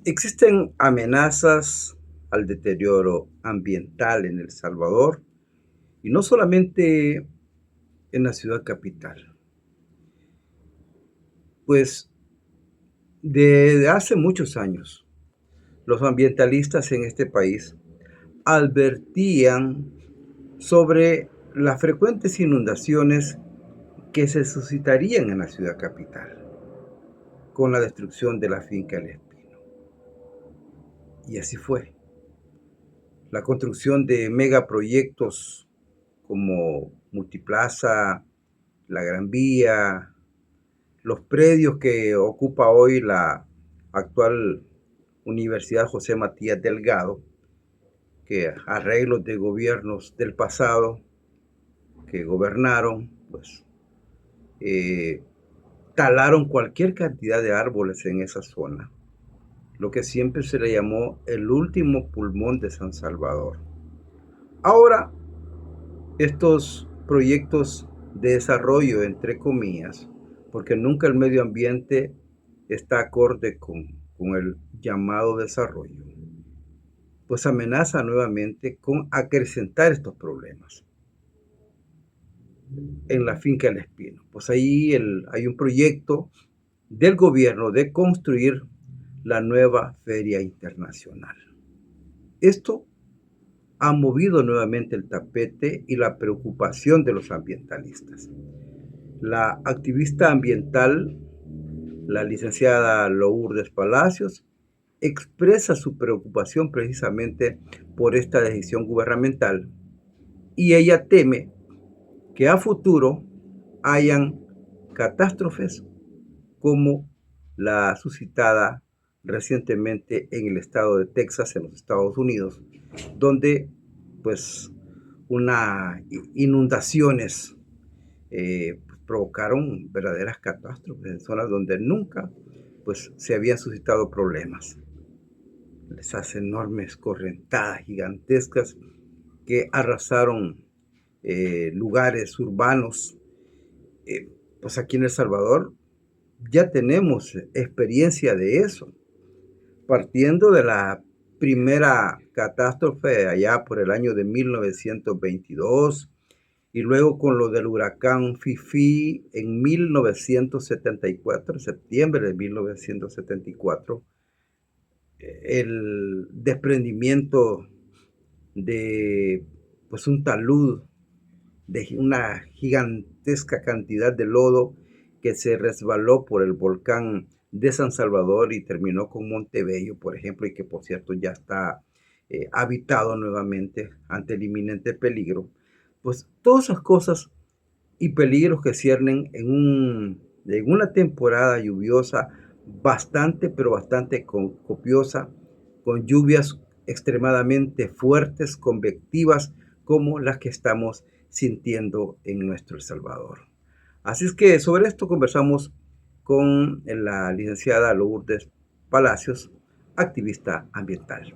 Existen amenazas al deterioro ambiental en El Salvador y no solamente en la ciudad capital. Pues desde hace muchos años, los ambientalistas en este país advertían sobre las frecuentes inundaciones que se suscitarían en la ciudad capital con la destrucción de la finca El Espino. Y así fue. La construcción de megaproyectos como Multiplaza, la Gran Vía, los predios que ocupa hoy la actual Universidad José Matías Delgado, que arreglos de gobiernos del pasado que gobernaron, pues eh, talaron cualquier cantidad de árboles en esa zona, lo que siempre se le llamó el último pulmón de San Salvador. Ahora, estos proyectos de desarrollo, entre comillas, porque nunca el medio ambiente está acorde con el llamado desarrollo, pues amenaza nuevamente con acrecentar estos problemas en la finca El Espino. Pues ahí hay un proyecto del gobierno de construir la nueva feria internacional. Esto ha movido nuevamente el tapete y la preocupación de los ambientalistas. La activista ambiental, la licenciada Lourdes Palacios, expresa su preocupación precisamente por esta decisión gubernamental y ella teme que a futuro hayan catástrofes como la suscitada recientemente en el estado de Texas, en los Estados Unidos, donde pues unas inundaciones provocaron verdaderas catástrofes en zonas donde nunca pues se habían suscitado problemas. Esas enormes correntadas gigantescas que arrasaron lugares urbanos. Pues aquí en El Salvador ya tenemos experiencia de eso, partiendo de la primera catástrofe allá por el año de 1922 y luego con lo del huracán Fifi en 1974, septiembre de 1974, el desprendimiento de pues un talud de una gigantesca cantidad de lodo que se resbaló por el volcán de San Salvador y terminó con Montebello, por ejemplo, y que por cierto ya está habitado nuevamente ante el inminente peligro. Pues todas esas cosas y peligros que ciernen en una temporada lluviosa bastante, pero bastante copiosa, con lluvias extremadamente fuertes, convectivas, como las que estamos sintiendo en nuestro El Salvador. Así es que sobre esto conversamos con la licenciada Lourdes Palacios, activista ambiental.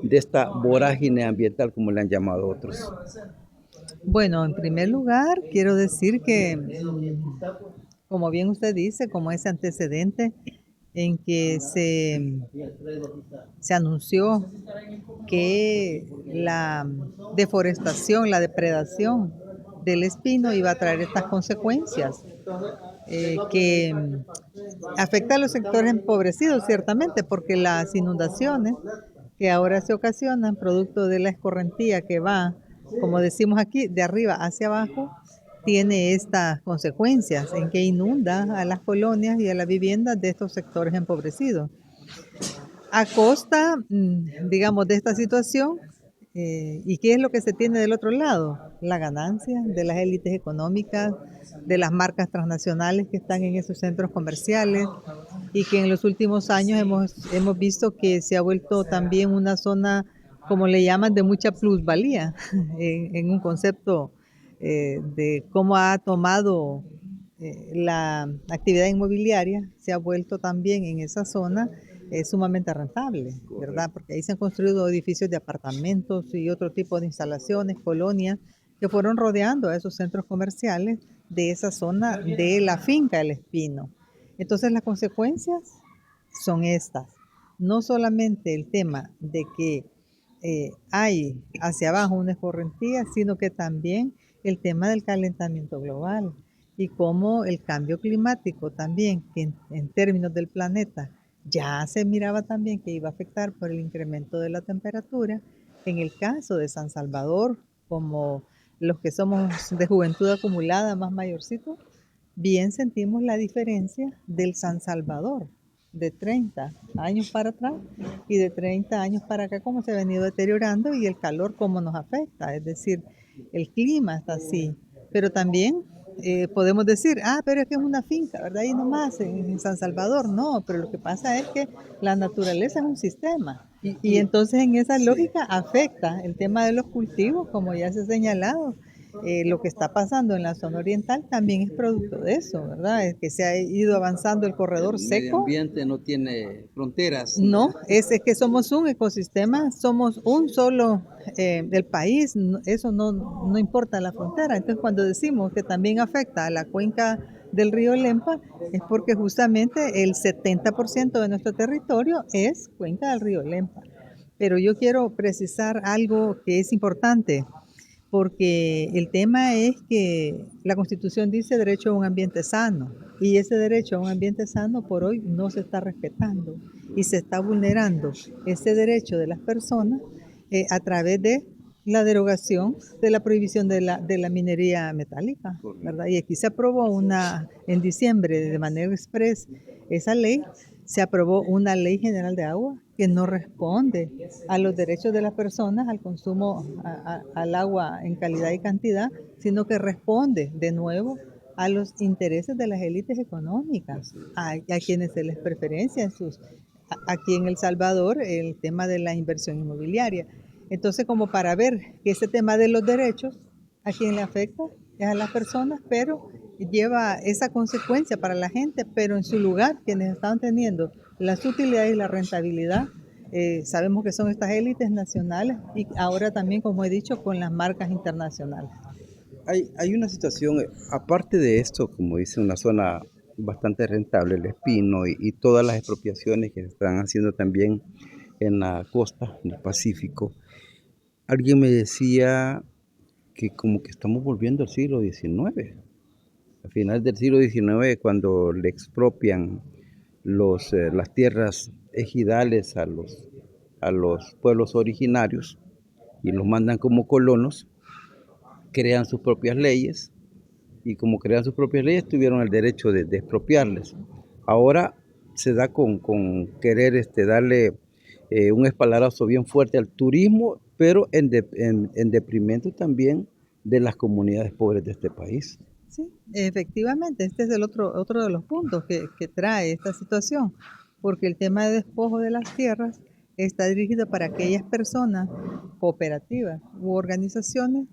De esta vorágine ambiental, como le han llamado otros. Bueno, en primer lugar, quiero decir que, como bien usted dice, como ese antecedente en que se anunció que la deforestación, la depredación del espino iba a traer estas consecuencias que afecta a los sectores empobrecidos, ciertamente, porque las inundaciones que ahora se ocasionan producto de la escorrentía que va, como decimos aquí, de arriba hacia abajo, tiene estas consecuencias en que inunda a las colonias y a las viviendas de estos sectores empobrecidos. A costa, digamos, de esta situación, ¿y qué es lo que se tiene del otro lado? La ganancia de las élites económicas, de las marcas transnacionales que están en esos centros comerciales y que en los últimos años hemos visto que se ha vuelto también una zona, como le llaman, de mucha plusvalía, en un concepto de cómo ha tomado la actividad inmobiliaria, se ha vuelto también en esa zona sumamente rentable, ¿verdad? Porque ahí se han construido edificios de apartamentos y otro tipo de instalaciones, colonias, que fueron rodeando a esos centros comerciales de esa zona de la finca El Espino. Entonces las consecuencias son estas. No solamente el tema de que hay hacia abajo una escorrentía, sino que también el tema del calentamiento global y cómo el cambio climático también, que en términos del planeta, ya se miraba también que iba a afectar por el incremento de la temperatura. En el caso de San Salvador, como los que somos de juventud acumulada más mayorcitos, bien sentimos la diferencia del San Salvador de 30 años para atrás y de 30 años para acá, cómo se ha venido deteriorando y el calor cómo nos afecta. Es decir, el clima está así, pero también podemos decir, pero es que es una finca, ¿verdad? Ahí nomás, en San Salvador, no, pero lo que pasa es que la naturaleza es un sistema. Y entonces en esa lógica afecta el tema de los cultivos, como ya se ha señalado. Lo que está pasando en la zona oriental también es producto de eso, ¿verdad? Es que se ha ido avanzando el corredor seco. El medio ambiente no tiene fronteras. No, es que somos un ecosistema, somos un solo del país, eso no importa la frontera. Entonces cuando decimos que también afecta a la cuenca del río Lempa, es porque justamente el 70% de nuestro territorio es cuenca del río Lempa. Pero yo quiero precisar algo que es importante, porque el tema es que la Constitución dice derecho a un ambiente sano, y ese derecho a un ambiente sano por hoy no se está respetando y se está vulnerando ese derecho de las personas a través de la derogación de la prohibición de la minería metálica, ¿verdad? Y aquí se aprobó en diciembre de manera express esa ley. Se aprobó una ley general de agua que no responde a los derechos de las personas al consumo al agua en calidad y cantidad, sino que responde de nuevo a los intereses de las élites económicas, a quienes se les preferencia aquí en El Salvador el tema de la inversión inmobiliaria. Entonces, como para ver que ese tema de los derechos, a quien le afecta es a las personas, pero lleva esa consecuencia para la gente, pero en su lugar quienes están teniendo las utilidades y la rentabilidad, sabemos que son estas élites nacionales y ahora también, como he dicho, con las marcas internacionales. Hay una situación, aparte de esto, como dice, una zona bastante rentable, el Espino, y todas las expropiaciones que se están haciendo también en la costa del Pacífico. Alguien me decía que como que estamos volviendo al siglo XIX. Al final del siglo XIX, cuando le expropian las tierras ejidales a los pueblos originarios y los mandan como colonos, crean sus propias leyes, y como crean sus propias leyes tuvieron el derecho de expropiarles. Ahora se da con querer darle un espaldarazo bien fuerte al turismo, pero en detrimento también de las comunidades pobres de este país. Sí, efectivamente, este es el otro de los puntos que trae esta situación, porque el tema de despojo de las tierras está dirigido para aquellas personas, cooperativas u organizaciones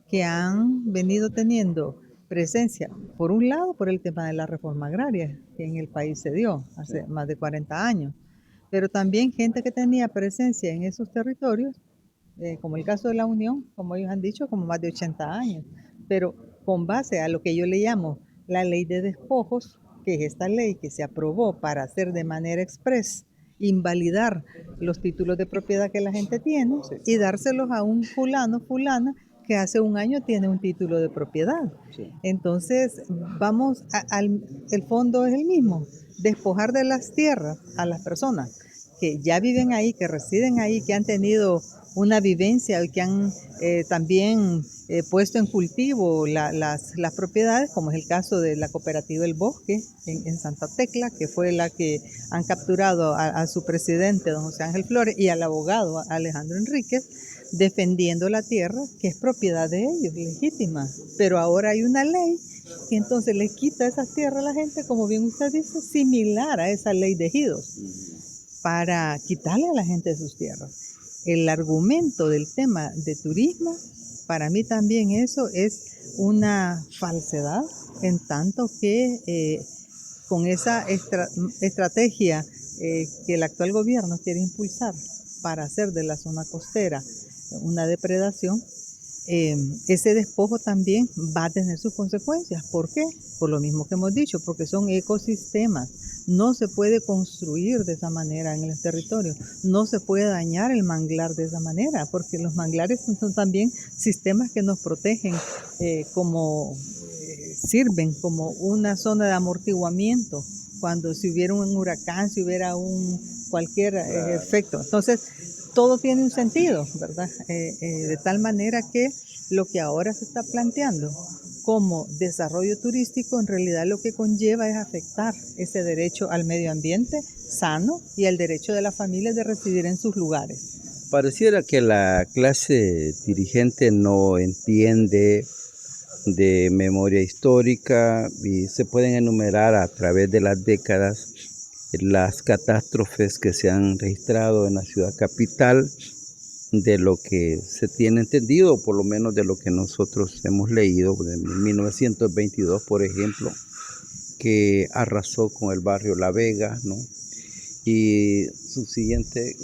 que han venido teniendo presencia, por un lado, por el tema de la reforma agraria que en el país se dio hace más de 40 años, pero también gente que tenía presencia en esos territorios, como el caso de la Unión, como ellos han dicho, como más de 80 años, pero con base a lo que yo le llamo la ley de despojos, que es esta ley que se aprobó para hacer de manera express, invalidar los títulos de propiedad que la gente tiene y dárselos a un fulana, que hace un año tiene un título de propiedad. Sí. Entonces, el fondo es el mismo, despojar de las tierras a las personas que ya viven ahí, que residen ahí, que han tenido una vivencia y que han también puesto en cultivo las propiedades, como es el caso de la cooperativa El Bosque en Santa Tecla, que fue la que han capturado a su presidente, don José Ángel Flores, y al abogado Alejandro Enríquez, defendiendo la tierra que es propiedad de ellos, legítima. Pero ahora hay una ley que entonces le quita esas tierras a la gente, como bien usted dice, similar a esa ley de ejidos, para quitarle a la gente sus tierras. El argumento del tema de turismo, para mí también eso es una falsedad, en tanto que con esa estrategia que el actual gobierno quiere impulsar para hacer de la zona costera una depredación, ese despojo también va a tener sus consecuencias. ¿Por qué? Por lo mismo que hemos dicho, porque son ecosistemas. No se puede construir de esa manera en el territorio, no se puede dañar el manglar de esa manera, porque los manglares son también sistemas que nos protegen, sirven como una zona de amortiguamiento cuando si hubiera un huracán, si hubiera cualquier efecto. Entonces, todo tiene un sentido, ¿verdad? De tal manera que lo que ahora se está planteando como desarrollo turístico en realidad lo que conlleva es afectar ese derecho al medio ambiente sano y al derecho de las familias de residir en sus lugares. Pareciera que la clase dirigente no entiende de memoria histórica y se pueden enumerar a través de las décadas las catástrofes que se han registrado en la ciudad capital, de lo que se tiene entendido, por lo menos de lo que nosotros hemos leído, de 1922, por ejemplo, que arrasó con el barrio La Vega, ¿no? Y subsiguiente,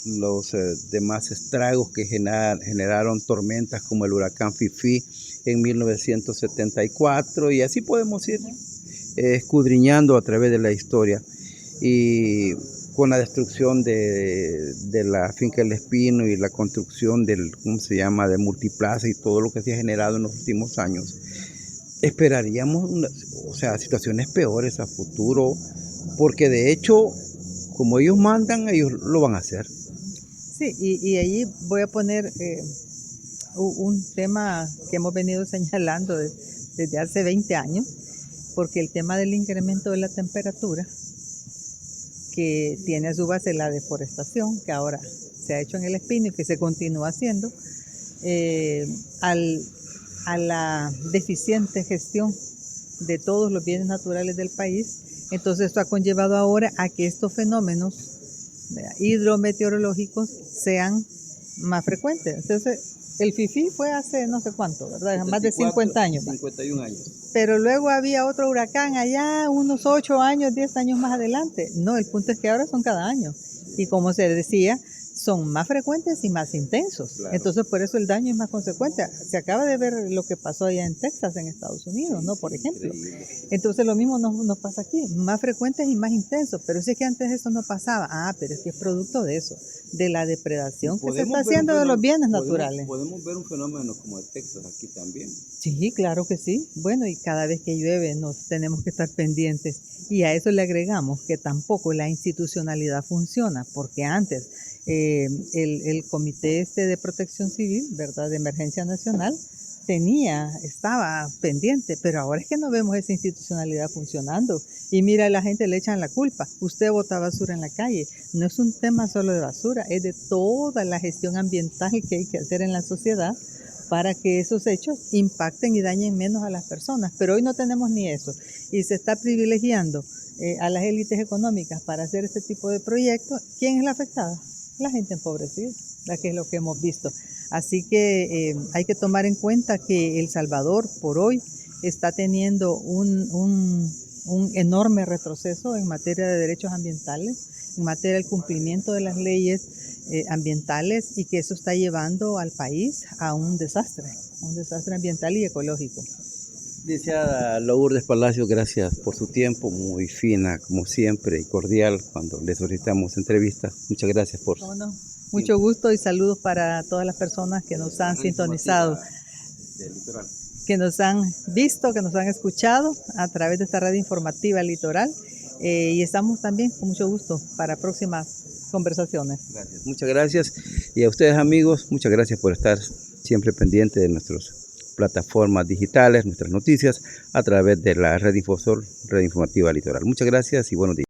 los demás estragos que generaron tormentas como el huracán Fifi en 1974, y así podemos ir escudriñando a través de la historia. Y con la destrucción de la finca El Espino y la construcción del, ¿cómo se llama?, de Multiplaza y todo lo que se ha generado en los últimos años, esperaríamos situaciones peores a futuro, porque de hecho, como ellos mandan, ellos lo van a hacer. Sí, y allí voy a poner un tema que hemos venido señalando desde hace 20 años, porque el tema del incremento de la temperatura, que tiene a su base la deforestación, que ahora se ha hecho en El Espino y que se continúa haciendo, a la deficiente gestión de todos los bienes naturales del país. Entonces esto ha conllevado ahora a que estos fenómenos hidrometeorológicos sean más frecuentes. Entonces el Fifi fue hace no sé cuánto, ¿verdad? Más de 50 años. 51 años. Pero luego había otro huracán allá unos 8 años, 10 años más adelante. No, el punto es que ahora son cada año. Y como se decía, son más frecuentes y más intensos. Claro. Entonces, por eso el daño es más consecuente. Se acaba de ver lo que pasó allá en Texas, en Estados Unidos, ¿no? Por ejemplo. Entonces, lo mismo nos pasa aquí, más frecuentes y más intensos. Pero si es que antes eso no pasaba. Ah, pero es que es producto de eso, de la depredación que se está haciendo de los bienes naturales. Podemos ver un fenómeno como el Texas aquí también. Sí, claro que sí. Bueno, y cada vez que llueve nos tenemos que estar pendientes. Y a eso le agregamos que tampoco la institucionalidad funciona, porque antes el Comité de Protección Civil, ¿verdad?, de Emergencia Nacional, estaba pendiente, pero ahora es que no vemos esa institucionalidad funcionando. Y mira, a la gente le echan la culpa. Usted bota basura en la calle. No es un tema solo de basura, es de toda la gestión ambiental que hay que hacer en la sociedad para que esos hechos impacten y dañen menos a las personas. Pero hoy no tenemos ni eso. Y se está privilegiando a las élites económicas para hacer este tipo de proyectos. ¿Quién es la afectada? La gente empobrecida, que es lo que hemos visto. Así que hay que tomar en cuenta que El Salvador por hoy está teniendo un enorme retroceso en materia de derechos ambientales, en materia del cumplimiento de las leyes ambientales, y que eso está llevando al país a un desastre ambiental y ecológico. Licenciada Lourdes Palacio, gracias por su tiempo, muy fina como siempre y cordial cuando le solicitamos entrevistas. Muchas gracias por su tiempo. Mucho gusto y saludos para todas las personas que nos han sintonizado, que nos han visto, que nos han escuchado a través de esta red informativa Litoral, y estamos también con mucho gusto para próximas conversaciones. Gracias. Muchas gracias, y a ustedes, amigos, muchas gracias por estar siempre pendientes de nuestras plataformas digitales, nuestras noticias a través de la red Infosol, red informativa Litoral. Muchas gracias y buenos días.